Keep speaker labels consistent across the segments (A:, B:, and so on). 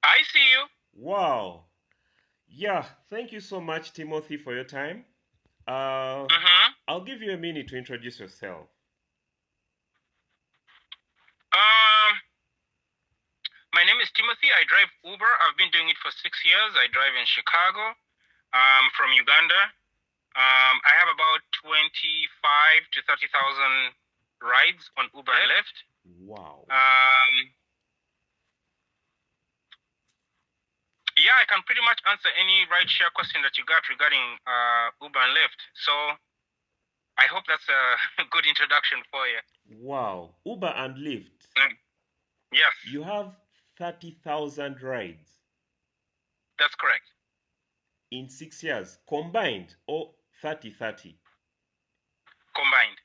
A: I see you.
B: Wow. Yeah, thank you so much, Timothy, for your time. Uh,
A: Mm-hmm.
B: I'll give you a minute to introduce yourself.
A: Um, my name is Timothy. I drive Uber. I've been doing it for 6 years. I drive in Chicago. From Uganda. I have about 25 to 30,000 rides on Uber and Lyft.
B: Wow.
A: Yeah, I can pretty much answer any rideshare question that you got regarding Uber and Lyft. So I hope that's a good introduction for you.
B: Wow. Uber and Lyft.
A: Yes,
B: You have 30,000 rides
A: that's correct.
B: in 6 years combined, or 30-30.
A: Combined.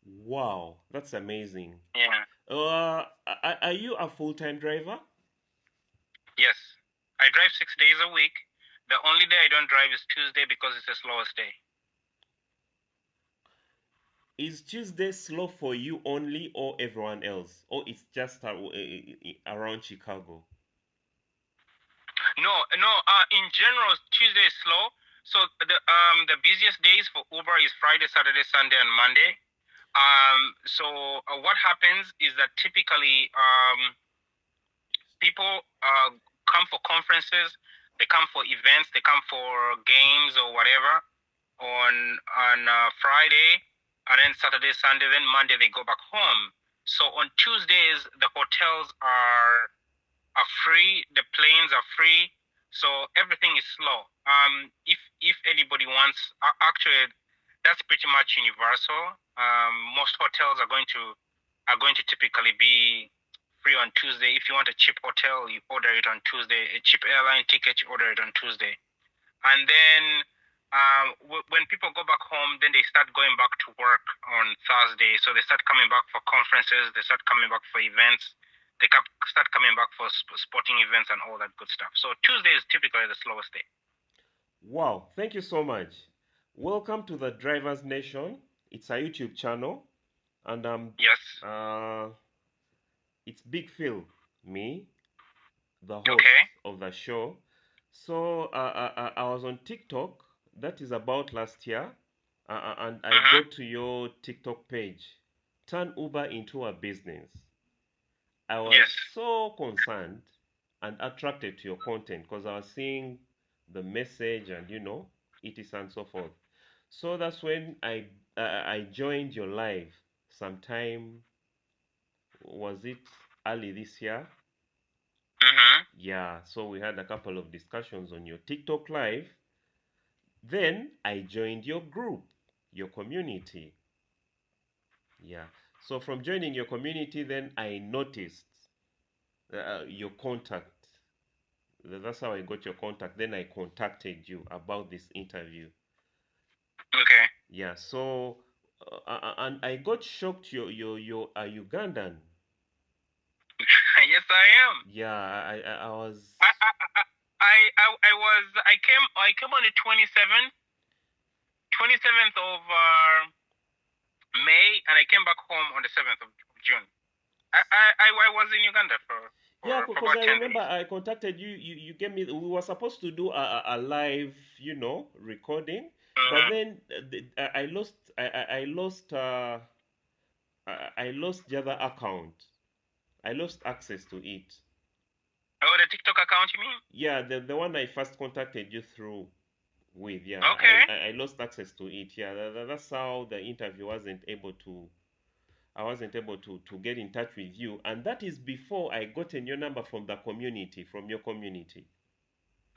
B: Wow, that's amazing.
A: Yeah.
B: Are you a full-time driver?
A: Yes. I drive 6 days a week. The only day I don't drive is Tuesday because it's the slowest day.
B: Is Tuesday slow for you only or everyone else? Or it's just around Chicago?
A: No, no. In general, Tuesday is slow. So the busiest days for Uber is Friday, Saturday, Sunday, and Monday. So what happens is that typically people come for conferences, they come for events, they come for games or whatever on Friday, and then Saturday, Sunday, then Monday they go back home. So on Tuesdays the hotels are free, the planes are free, so everything is slow. If anybody wants, actually, that's pretty much universal. Most hotels are going to typically be free on Tuesday. If you want a cheap hotel, you order it on Tuesday. A cheap airline ticket, you order it on Tuesday. And then when people go back home, then they start going back to work on Thursday. So they start coming back for conferences. They start coming back for events. They start coming back for sporting events and all that good stuff. So Tuesday is typically the slowest day.
B: Wow, thank you so much. Welcome to the Drivers Nation. It's a YouTube channel, and
A: Yes.
B: it's Big Phil, me, the host
A: Okay.
B: of the show. So I was on TikTok. That is about last year, and I
A: Mm-hmm.
B: got to your TikTok page. Turn Uber into a business. I was
A: Yes.
B: so concerned and attracted to your content because I was seeing the message and it is and so forth. So that's when I joined your live sometime. Was it early this year?
A: Mm-hmm.
B: Yeah, so we had a couple of discussions on your TikTok live. Then I joined your group, your community. Yeah. So from joining your community, then I noticed your contact. That's how I got your contact. Then I contacted you about this interview.
A: Okay.
B: Yeah. So, and I got shocked. You're a Ugandan.
A: Yes, I am.
B: Yeah. I was.
A: I I I I came on the 27th of May, and I came back home on the 7th of June. I was in Uganda
B: Yeah,
A: for
B: because
A: about
B: I
A: 10
B: remember
A: days.
B: I contacted you. You gave me. We were supposed to do a live, recording, but
A: Mm-hmm.
B: then I lost. I lost. I lost the other account. I lost access to it.
A: Oh, the TikTok account, you mean?
B: Yeah, the one I first contacted you through with. Yeah,
A: Okay.
B: I lost access to it. Yeah, that's how the interview wasn't able to. I wasn't able to get in touch with you, and that is before I gotten your number from the community, from your community.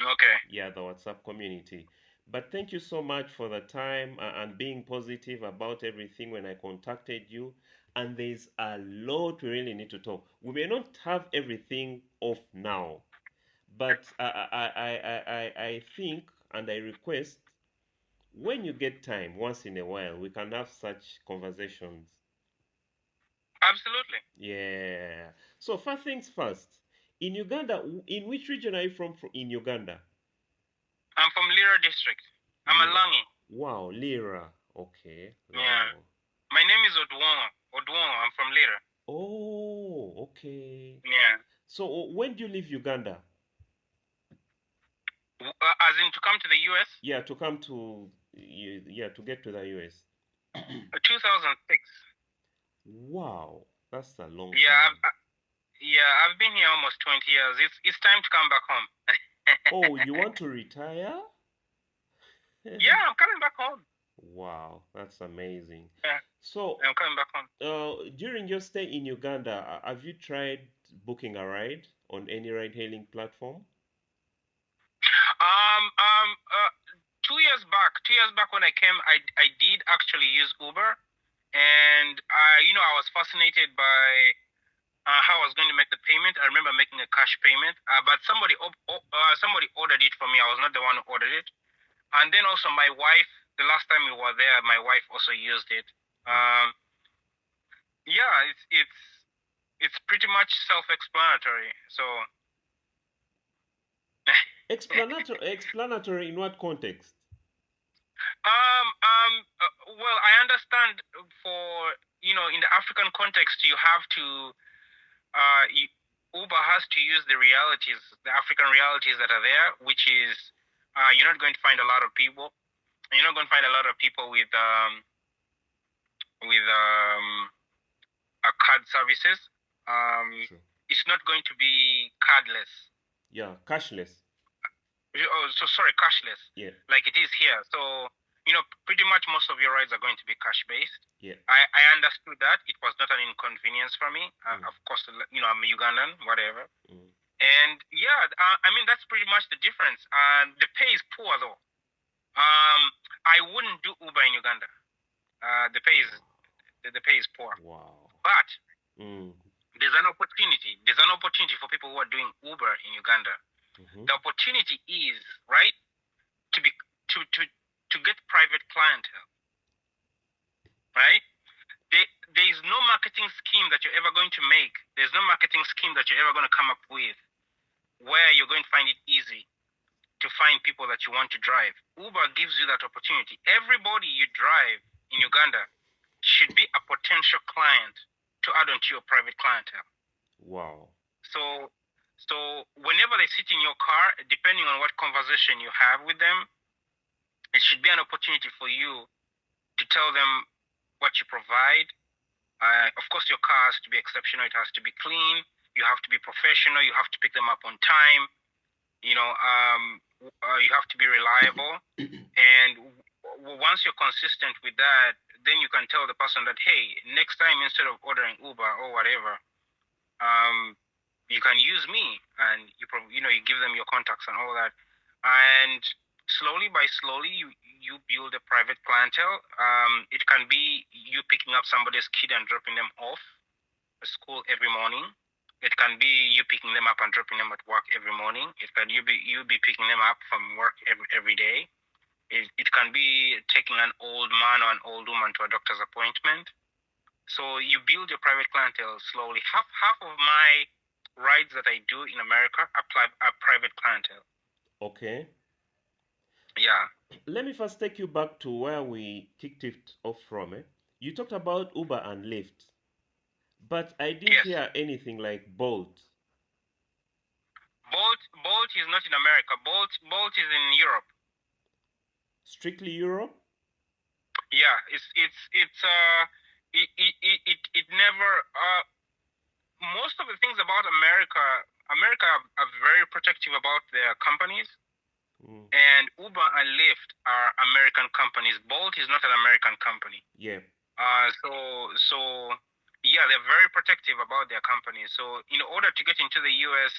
A: Okay.
B: Yeah, the WhatsApp community. But thank you so much for the time and being positive about everything when I contacted you. And there's a lot we really need to talk. We may not have everything off now, but I think and I request when you get time once in a while, we can have such conversations.
A: Absolutely.
B: Yeah. So first things first. In Uganda, in which region are you from in Uganda?
A: I'm from Lira district. I'm a
B: Lira.
A: Langi.
B: Wow, Lira. Okay.
A: Yeah.
B: Wow.
A: My name is Odwongo. Odwongo. I'm from Lira.
B: Oh, okay.
A: Yeah.
B: So when do you leave Uganda?
A: As in to come to the US?
B: Yeah, to come to yeah, to get to the US.
A: 2006.
B: Wow, that's a long
A: Yeah,
B: time.
A: yeah, I've been here almost 20 years. It's time to come back home.
B: Oh, you want to retire?
A: Yeah, I'm coming back home.
B: Wow, that's amazing.
A: Yeah,
B: So,
A: I'm coming back home.
B: during your stay in Uganda, have you tried booking a ride on any ride-hailing platform?
A: Um, um, uh, 2 years back when I came, I did actually use Uber, and I was fascinated by how I was going to make the payment. I remember making a cash payment, but somebody ordered it for me. I was not the one who ordered it. And then also my wife, the last time we were there, my wife also used it. Um, yeah, it's pretty much self-explanatory. So,
B: Explanatory in what context?
A: well, I understand for in the African context, you have to Uber has to use the African realities that are there, which is you're not going to find a lot of people. You're not going to find a lot of people with card services. Um,
B: True.
A: it's not going to be cardless.
B: Yeah, cashless.
A: Oh, so sorry, cashless,
B: Yeah,
A: like it is here. So pretty much most of your rides are going to be cash based.
B: yeah.
A: I understood that it was not an inconvenience for me.
B: Mm,
A: Of course, I'm a Ugandan, whatever.
B: mm.
A: And yeah, I mean that's pretty much the difference. The pay is poor though. I wouldn't do Uber in Uganda. The pay is the pay is poor.
B: Wow.
A: But
B: Mm,
A: there's an opportunity. There's an opportunity for people who are doing Uber in Uganda.
B: mhm.
A: The opportunity is right to be to get private clientele. Right? There is no marketing scheme that you're ever going to make. There's no marketing scheme that you're ever going to come up with where you're going to find it easy to find people that you want to drive. Uber gives you that opportunity. Everybody you drive in Uganda should be a potential client to add onto your private clientele.
B: Wow.
A: So, so whenever they sit in your car, depending on what conversation you have with them, it should be an opportunity for you to tell them what you provide. Of course, your car has to be exceptional. It has to be clean. You have to be professional. You have to pick them up on time. You have to be reliable. And once you're consistent with that, then you can tell the person that, hey, next time instead of ordering Uber or whatever, you can use me, and you give them your contacts and all that, and slowly by slowly you build a private clientele. It can be you picking up somebody's kid and dropping them off at school every morning. It can be you picking them up and dropping them at work every morning. It can you be picking them up from work every day. It can be taking an old man or an old woman to a doctor's appointment. So you build your private clientele slowly. Half of my rides that I do in America are private clientele.
B: Okay.
A: Yeah.
B: Let me first take you back to where we kicked it off from. You talked about Uber and Lyft, but I didn't
A: Yes.
B: hear anything like Bolt.
A: Bolt is not in America. Bolt is in Europe.
B: Strictly Europe?
A: Yeah. It never most of the things about America are very protective about their companies.
B: Mm.
A: And Uber and Lyft are American companies. Bolt is not an American company.
B: Yeah.
A: So yeah, they're very protective about their companies. So in order to get into the U.S.,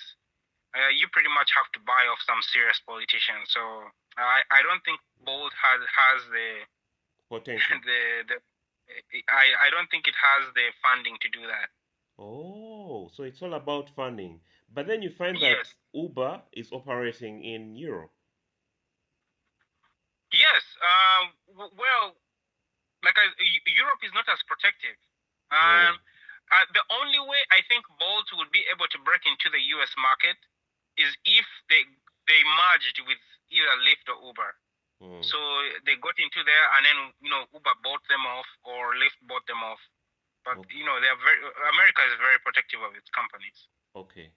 A: you pretty much have to buy off some serious politicians. So I don't think Bolt has the
B: Potential.
A: the I don't think it has the funding to do that.
B: Oh, so it's all about funding. But then you find that
A: Yes,
B: Uber is operating in Europe.
A: yes. Well, Europe is not as protective.
B: Oh.
A: The only way I think Bolt would be able to break into the U.S. market is if they merged with either Lyft or Uber.
B: Mm.
A: So they got into there, and then Uber bought them off or Lyft bought them off. But
B: Okay.
A: America is very protective of its companies.
B: Okay.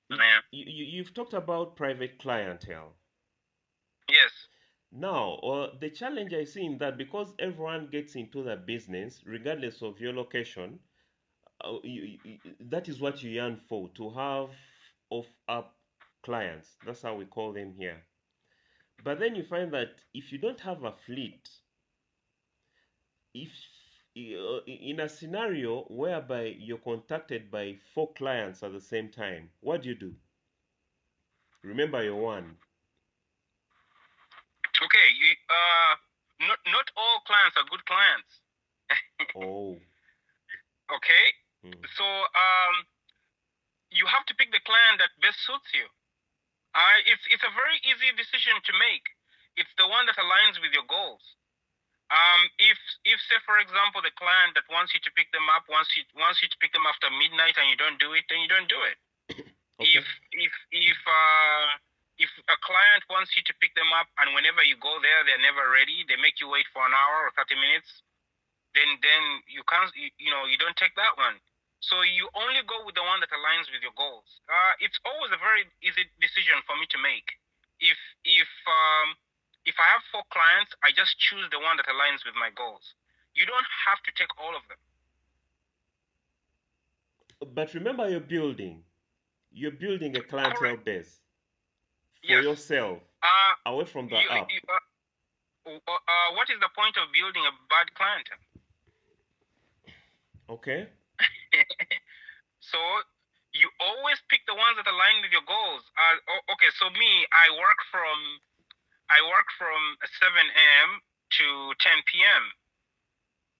A: Yeah.
B: You've talked about private clientele. Now, the challenge I see in that, because everyone gets into the business, regardless of your location, that is what you yearn for, to have off-app clients. That's how we call them here. But then you find that if you don't have a fleet, if in a scenario whereby you're contacted by 4 clients at the same time, what do you do? Remember your one.
A: Okay, not all clients are good clients.
B: Oh.
A: Okay,
B: Hmm.
A: so you have to pick the client that best suits you. It's a very easy decision to make. It's the one that aligns with your goals. If say for example the client that wants you to pick them up wants you to pick them after midnight and you don't do it, then you don't do it.
B: Okay.
A: If a client wants you to pick them up and whenever you go there they're never ready, they make you wait for an hour or 30 minutes, then you can't you don't take that one. So you only go with the one that aligns with your goals. It's always a very easy decision for me to make. If if um, if I have 4 clients, I just choose the one that aligns with my goals. You don't have to take all of them.
B: But remember, you're building a clientele
A: Correct.
B: base for
A: Yes.
B: yourself,
A: Uh,
B: away from the
A: you,
B: app.
A: you what is the point of building a bad client?
B: Okay.
A: So you always pick the ones that align with your goals. Okay, so me, I work from 7 a.m. to 10 p.m.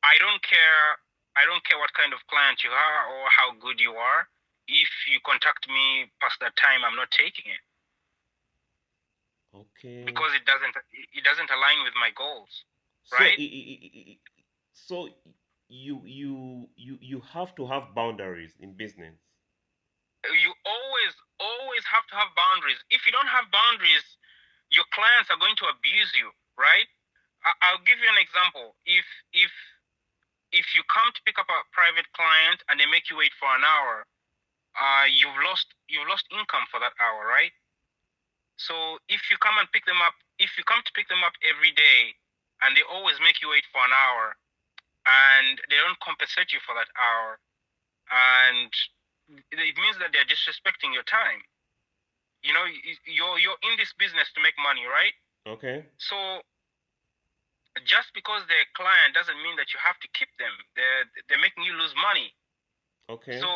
A: I don't care. I don't care what kind of client you are or how good you are. If you contact me past that time, I'm not taking it
B: Okay.
A: because it doesn't align with my goals,
B: So,
A: right?
B: so you have to have boundaries in business.
A: You always have to have boundaries. If you don't have boundaries, your clients are going to abuse you, right? I'll give you an example. If if you come to pick up a private client and they make you wait for an hour, you've lost income for that hour, right? So if you come to pick them up every day, and they always make you wait for an hour, and they don't compensate you for that hour, and it means that they're disrespecting your time. You're in this business to make money, right?
B: Okay.
A: So just because they're a client doesn't mean that you have to keep them. They're making you lose money.
B: Okay.
A: So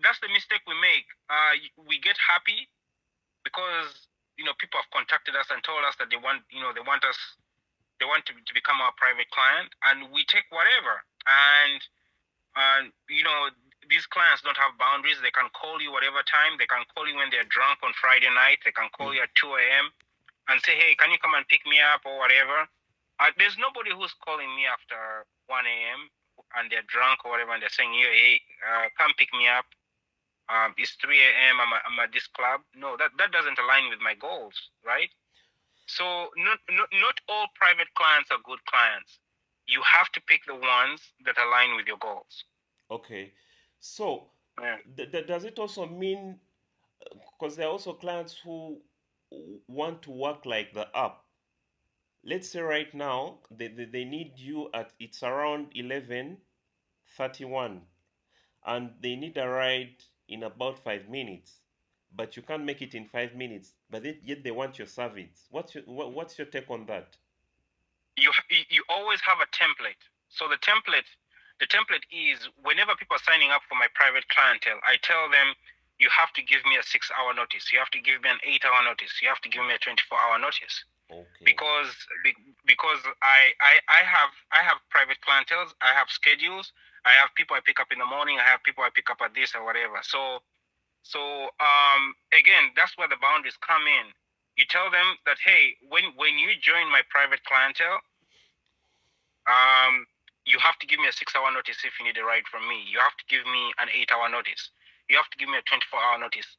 A: that's the mistake we make. We get happy because people have contacted us and told us that they want to become our private client, and we take whatever. And these clients don't have boundaries. They can call you whatever time. They can call you when they're drunk on Friday night. They can call you at 2 a.m. and say, hey, can you come and pick me up or whatever. There's nobody who's calling me after 1 a.m. and they're drunk or whatever, and they're saying, hey, come pick me up. It's 3 a.m. I'm at this club. No, that doesn't align with my goals, right? So not all private clients are good clients. You have to pick the ones that align with your goals.
B: Okay. So,
A: Yeah.
B: does it also mean, because there are also clients who want to work like the app? Let's say right now they need you at, it's around 11:31, and they need a ride in about 5 minutes, but you can't make it in 5 minutes, but yet they want your service. What's your take on that?
A: You always have a template. So the template is whenever people are signing up for my private clientele, I tell them you have to give me a 6 hour notice. You have to give me an 8 hour notice. You have to give me a 24 hour notice.
B: Okay.
A: Because I have private clientels. I have schedules. I have people I pick up in the morning. I have people I pick up at this or whatever. So again, that's where the boundaries come in. You tell them that, hey, when you join my private clientele, you have to give me a 6 hour notice if you need a ride from me. You have to give me an 8 hour notice. You have to give me a 24 hour notice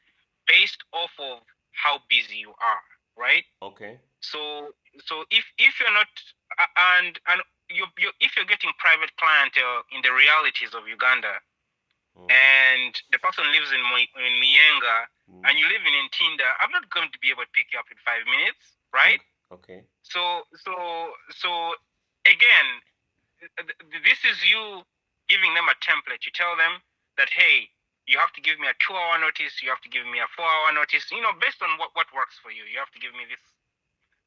A: based off of how busy you are, right?
B: Okay.
A: So if you're not and if you're getting private clientele in the realities of Uganda,
B: Mm.
A: and the person lives in Mienga,
B: Mm.
A: and you live in Ntinda, I'm not going to be able to pick you up in 5 minutes, right?
B: Okay.
A: So again, this is you giving them a template. You tell them that, hey, you have to give me a 2-hour notice. You have to give me a 4-hour notice. Based on what works for you. You have to give me this.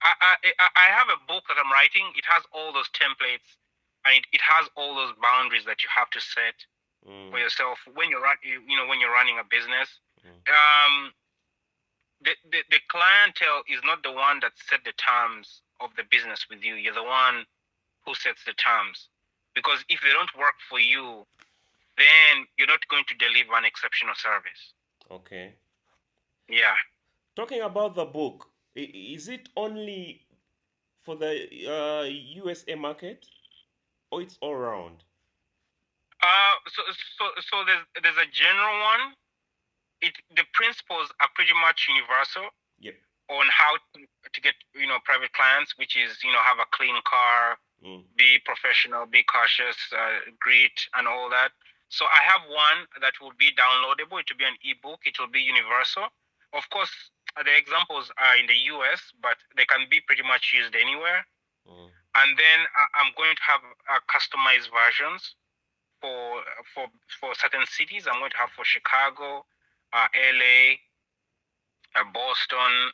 A: I have a book that I'm writing. It has all those templates, and it has all those boundaries that you have to set for yourself when when you're running a business. Um, the clientele is not the one that set the terms of the business with you. You're the one who sets the terms. Because if they don't work for you, then you're not going to deliver an exceptional service.
B: Okay.
A: Yeah.
B: Talking about the book, is it only for the USA market, or it's all around?
A: So there's a general one. The principles are pretty much universal.
B: Yep.
A: On how to get private clients, which is have a clean car, be professional, be cautious, grit, and all that. So I have one that will be downloadable. It will be an ebook. It will be universal. Of course, the examples are in the US, but they can be pretty much used anywhere. And then I'm going to have customized versions for for certain cities. I'm going to have for Chicago, LA, Boston,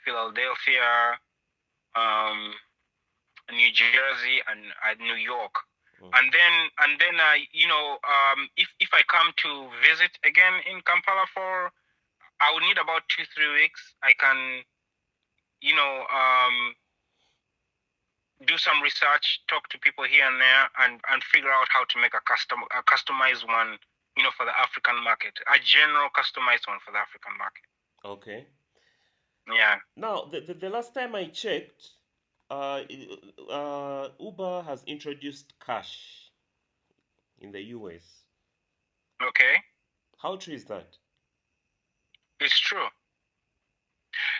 A: Philadelphia, New Jersey, and New York. And then if I come to visit again in Kampala I would need about 2-3 weeks. I can do some research, talk to people here and there, and figure out how to make a customized one, for the African market, a general customized one for the African market.
B: Okay.
A: Yeah.
B: Now, the last time I checked, Uber has introduced cash in the US.
A: Okay.
B: How true is that?
A: It's true.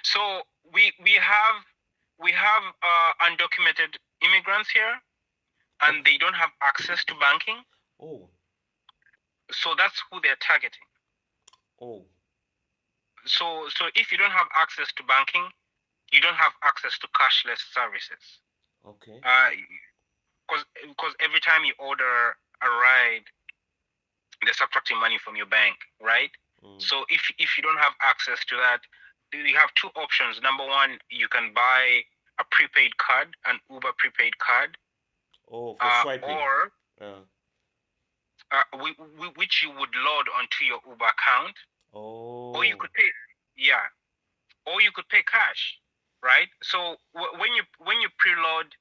A: So we have undocumented immigrants here, and they don't have access to banking.
B: Oh.
A: So that's who they're targeting.
B: Oh.
A: So if you don't have access to banking, you don't have access to cashless services.
B: Okay.
A: Because every time you order a ride, they're subtracting money from your bank, right? So if you don't have access to that, you have two options. Number one, you can buy a prepaid card, an Uber prepaid card.
B: Oh, for swiping.
A: Or which you would load onto your Uber account.
B: Oh.
A: Or you could pay, yeah. Or you could pay cash, right? So when you preload,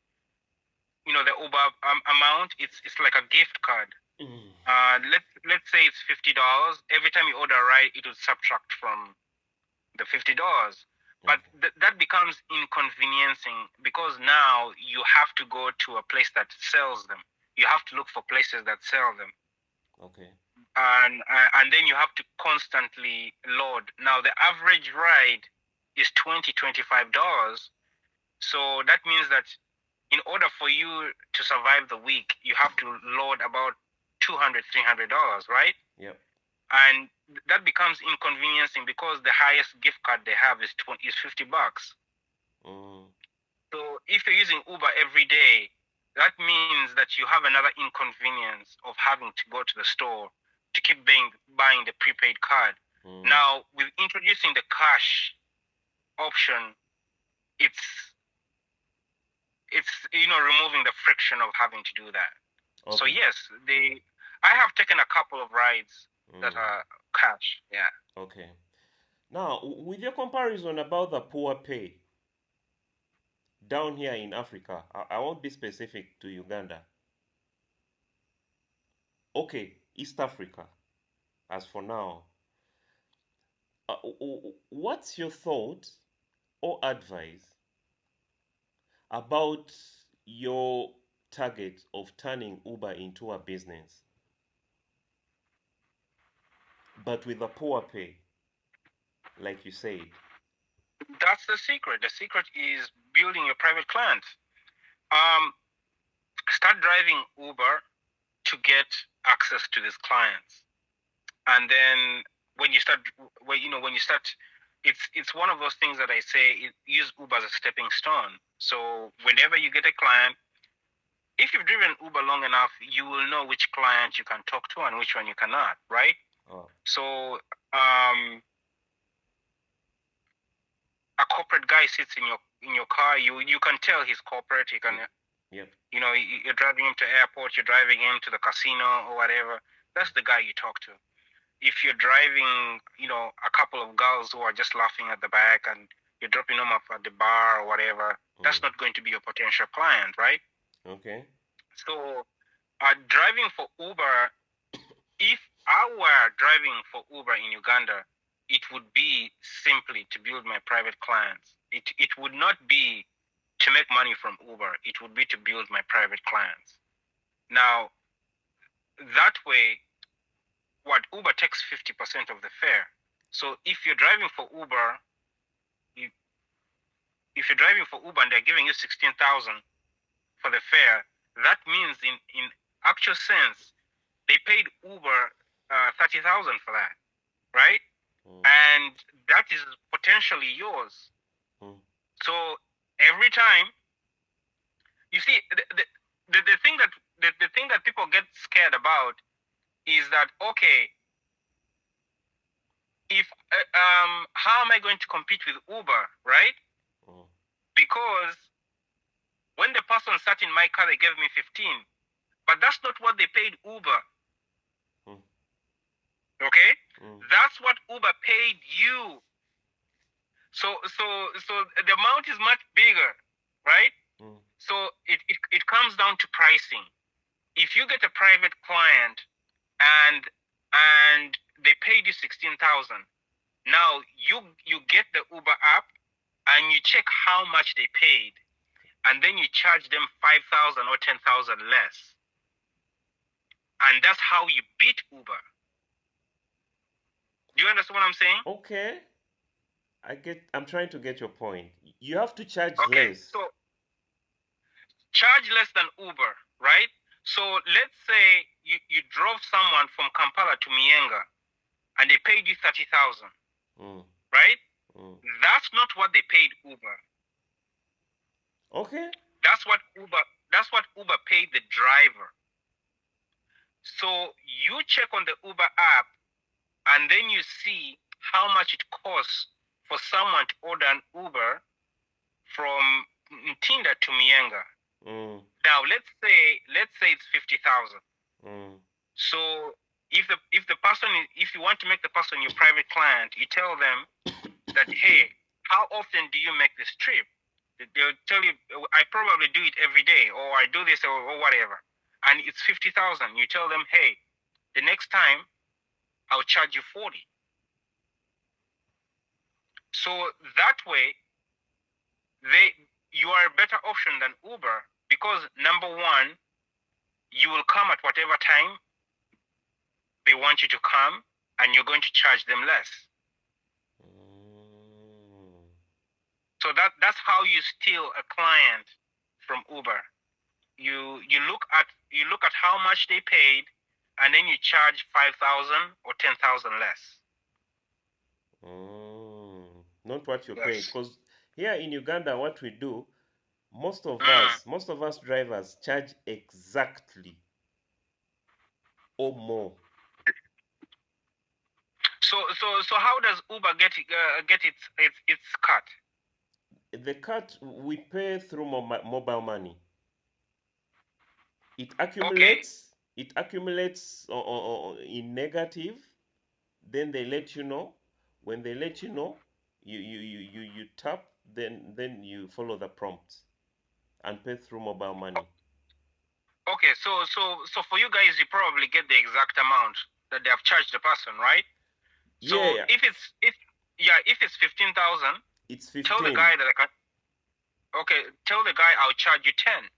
A: the Uber amount, it's like a gift card. Let's say it's $50. Every time you order a ride, it would subtract from the $50. But that becomes inconveniencing because now you have to go to a place that sells them. You have to look for places that sell them.
B: Okay.
A: And then you have to constantly load. Now the average ride is $25. So that means that in order for you to survive the week, you have to load about $200-$300, right?
B: Yep.
A: And that becomes inconveniencing because the highest gift card they have is $50. So if you're using Uber every day, that means that you have another inconvenience of having to go to the store to keep buying the prepaid card. Now, with introducing the cash option, it's removing the friction of having to do that. Okay. So yes, I have taken a couple of rides that are cash. Yeah.
B: Okay. Now, with your comparison about the poor pay down here in Africa, I won't be specific to Uganda. Okay, East Africa, as for now. What's your thought or advice about your target of turning Uber into a business, but with a poor pay, like you said?
A: That's the secret. The secret is building your private clients. Start driving Uber to get access to these clients, and then when you start it's one of those things that I say use Uber as a stepping stone. So whenever you get a client, if you've driven Uber long enough, you will know which client you can talk to and which one you cannot, right?
B: Oh.
A: So a corporate guy sits in your car, you can tell he's corporate. You can,
B: Yep.
A: you know, you're driving him to airport, you're driving him to the casino or whatever. That's the guy you talk to. If you're driving, you know, a couple of girls who are just laughing at the back and you're dropping them off at the bar or whatever, that's not going to be your potential client, right?
B: Okay.
A: So, driving for Uber, if I were driving for Uber in Uganda, it would be simply to build my private clients. It would not be to make money from Uber. It would be to build my private clients. Now, that way, what Uber takes 50% of the fare. So if you're driving for Uber, if you're driving for Uber and they're giving you 16,000 for the fare, that means in actual sense, they paid Uber 30,000 for that, right? And that is potentially yours. So every time, you see, the thing that the thing that people get scared about is that, okay, if how am I going to compete with Uber, right? Because when the person sat in my car, they gave me 15, but that's not what they paid Uber. Okay, that's what Uber paid you. So the amount is much bigger, right? So it comes down to pricing. If you get a private client and they paid you 16,000, now you get the Uber app and you check how much they paid, and then you charge them 5,000 or 10,000 less, and that's how you beat Uber. Do you understand what I'm saying?
B: Okay. I'm trying to get your point. You have to charge less.
A: So charge less than Uber, right? So let's say you drove someone from Kampala to Mienga and they paid you 30,000, right? That's not what they paid Uber.
B: Okay.
A: That's what Uber paid the driver. So you check on the Uber app and then you see how much it costs for someone to order an Uber from Ntinda to Mienga. Now let's say it's 50,000. So if you want to make the person your private client, you tell them that, hey, how often do you make this trip? They'll tell you, I probably do it every day, or I do this, or whatever. And it's 50,000. You tell them, hey, the next time I'll charge you 40. So that way, you are a better option than Uber because, number one, you will come at whatever time they want you to come, and you're going to charge them less. So that's how you steal a client from Uber. You look at how much they paid, and then you charge 5,000 or 10,000 less.
B: Not what you pay. Because here in Uganda, what we do, most of us drivers charge exactly or more.
A: So how does Uber get its cut?
B: The cut we pay through mobile money. It accumulates.
A: Okay.
B: It accumulates in negative. Then they let you know. When they let you know, you tap. Then you follow the prompts and pay through mobile money.
A: Okay, so for you guys, you probably get the exact amount that they have charged the person, right? So
B: yeah.
A: if it's 15,000,
B: it's 15.
A: Tell the guy that tell the guy I'll charge you 10.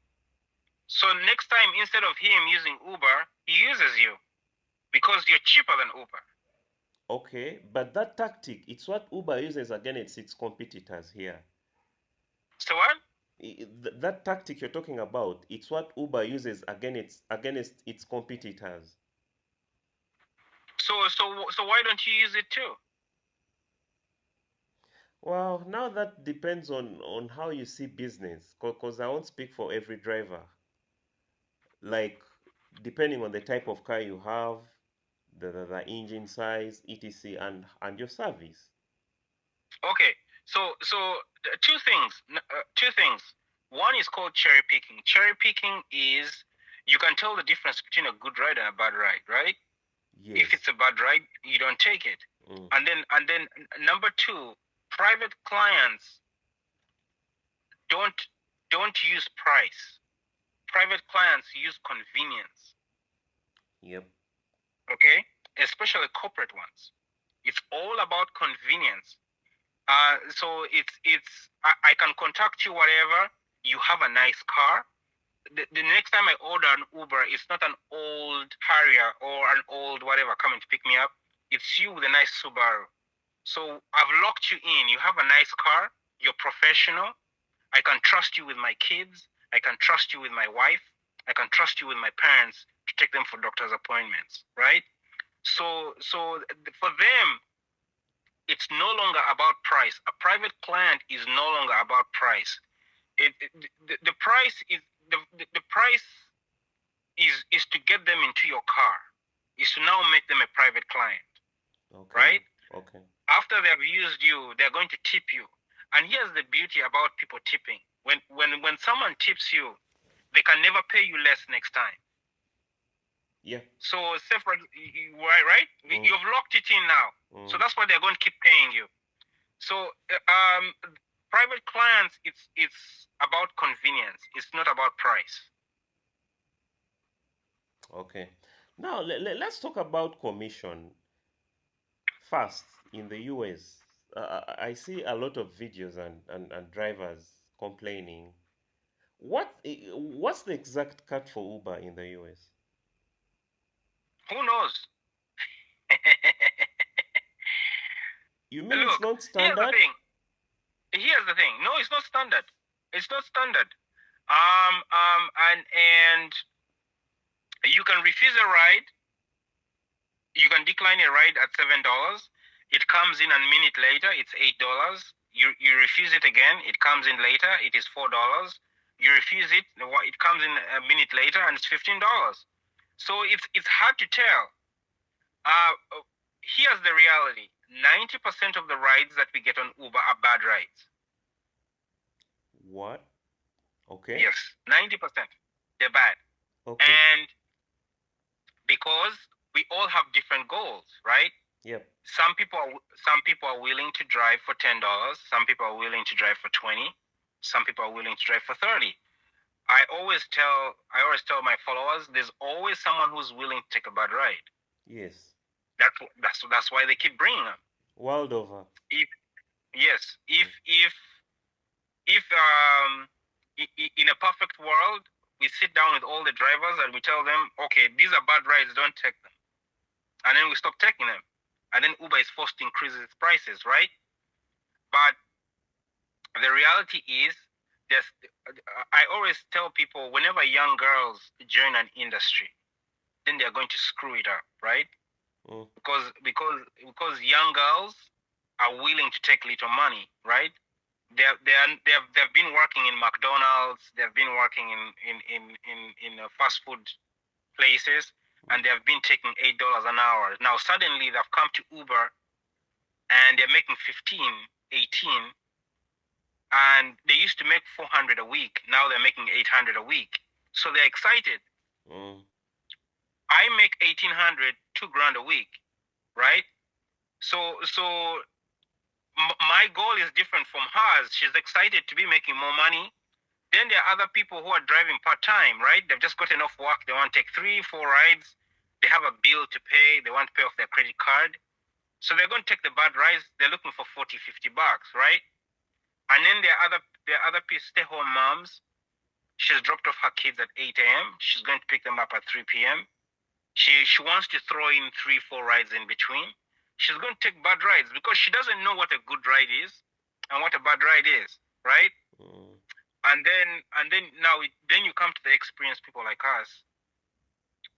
A: So next time, instead of him using Uber, he uses you because you're cheaper than Uber.
B: Okay, but that tactic, it's what Uber uses against its competitors here.
A: So what?
B: That tactic you're talking about, it's what Uber uses against its competitors.
A: So why don't you use it too?
B: Well, now that depends on how you see business, because I won't speak for every driver. Like, depending on the type of car you have, the engine size, etc., and your service.
A: Okay, two things. Two things. One is called cherry picking. Cherry picking is you can tell the difference between a good ride and a bad ride, right? If
B: Yes.
A: it's a bad ride, you don't take it.
B: Mm.
A: And then number two, private clients don't don't use price. Private clients use convenience.
B: Yep.
A: Okay, especially corporate ones. It's all about convenience. So I can contact you whatever. You have a nice car. The next time I order an Uber, it's not an old Harrier or an old whatever coming to pick me up. It's you with a nice Subaru. So I've locked you in. You have a nice car. You're professional. I can trust you with my kids. I can trust you with my wife. I can trust you with my parents to take them for doctor's appointments, right? So for them, it's no longer about price. A private client is no longer about price. The price is the price is to get them into your car. Is to now make them a private client,
B: Okay.
A: right?
B: Okay.
A: After they have used you, they're going to tip you. And here's the beauty about people tipping. When someone tips you, they can never pay you less next time.
B: Yeah.
A: So say for right,
B: Mm.
A: you've locked it in now. So
B: Mm.
A: that's why they're going to keep paying you. So private clients, it's about convenience. It's not about price.
B: Okay. Now let's talk about commission. First, in the US, I see a lot of videos and drivers complaining. What's the exact cut for Uber in the US?
A: Who knows?
B: You mean it's
A: Look,
B: not
A: here's the
B: standard?
A: thing. Here's the thing. No, it's not standard. It's not standard. And you can refuse a ride. You can decline a ride at $7. It comes in a minute later. It's $8. You refuse it again. It comes in later. It is $4. You refuse it. It comes in a minute later, and it's $15. So it's hard to tell. Uh, Here's the reality: 90% of the rides that we get on Uber are bad rides.
B: What? Okay.
A: Yes, 90%. They're bad,
B: Okay.
A: and because we all have different goals, right?
B: Yep.
A: Some people are willing to drive for $10. Some people are willing to drive for 20. Some people are willing to drive for 30. I always tell my followers, there's always someone who's willing to take a bad ride.
B: Yes.
A: That's why they keep bringing them.
B: World over.
A: If yes,
B: Mm.
A: if in a perfect world, we sit down with all the drivers and we tell them, okay, these are bad rides, don't take them, and then we stop taking them, and then Uber is forced to increase its prices, right? But the reality is, there's, I always tell people, whenever young girls join an industry, then they are going to screw it up, right?
B: Mm.
A: Because young girls are willing to take little money, right? They've been working in McDonald's, they've been working in fast food places,
B: Mm.
A: and they've been taking $8 an hour. Now suddenly they've come to Uber and they're making 15, 18, and they used to make 400 a week. Now they're making 800 a week. So they're excited.
B: Mm.
A: I make 1,800, 2 grand a week, right? So my goal is different from hers. She's excited to be making more money. Then there are other people who are driving part-time, right? They've just got enough work. They want to take 3, 4 rides. They have a bill to pay. They want to pay off their credit card. So they're going to take the bad rides. They're looking for 40, $50, right? And then there are other stay-home moms. She's dropped off her kids at 8 a.m. She's going to pick them up at 3 p.m. She wants to throw in 3, 4 rides in between. She's going to take bad rides because she doesn't know what a good ride is and what a bad ride is, right?
B: Mm.
A: And then you come to the experienced people like us.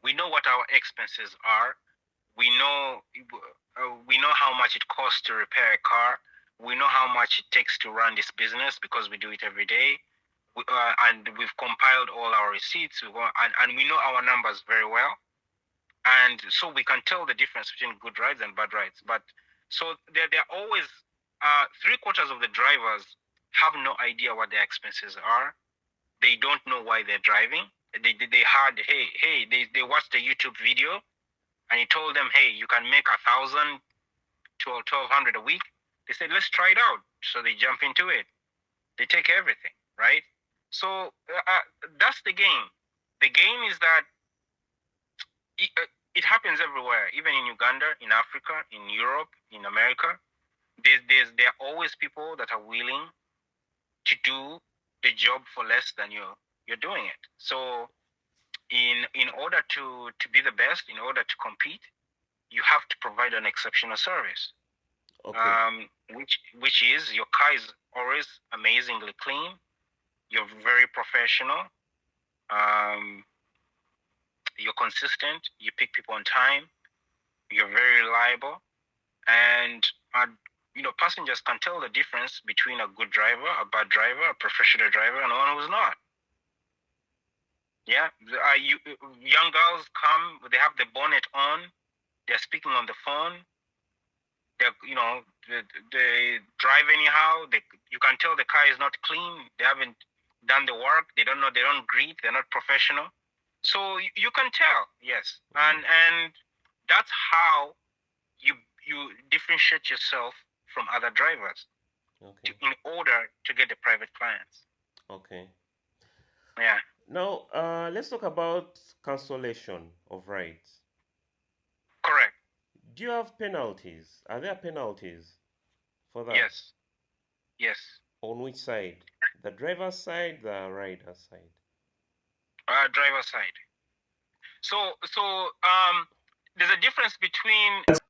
A: We know what our expenses are. We know we know how much it costs to repair a car. We know how much it takes to run this business because we do it every day. And we've compiled all our receipts, and we know our numbers very well. And so we can tell the difference between good rides and bad rides. But so they're always, 3/4 of the drivers have no idea what their expenses are. They don't know why they're driving. They heard, hey, they watched a YouTube video and he told them, hey, you can make 1,000 to 1,200 a week. They said, let's try it out. So they jump into it. They take everything, right? So that's the game. The game is that it happens everywhere, even in Uganda, in Africa, in Europe, in America. There are always people that are willing to do the job for less than you're doing it. So in order to be the best, in order to compete, you have to provide an exceptional service.
B: Okay.
A: Which is your car is always amazingly clean. You're very professional. You're consistent. You pick people on time. You're very reliable, and passengers can tell the difference between a good driver, a bad driver, a professional driver, and one who's not. Yeah, young girls come. They have the bonnet on. They're speaking on the phone. They drive anyhow. You can tell the car is not clean. They haven't done the work. They don't know. They don't greet. They're not professional. So you can tell, yes, and that's how you differentiate yourself from other drivers.
B: Okay.
A: In order to get the private clients.
B: Okay.
A: Yeah.
B: Now, let's talk about cancellation of rides.
A: Correct.
B: Do you have penalties? Are there penalties for that?
A: Yes. Yes.
B: On which side? The driver's side, the rider's side?
A: Driver side. So there's a difference between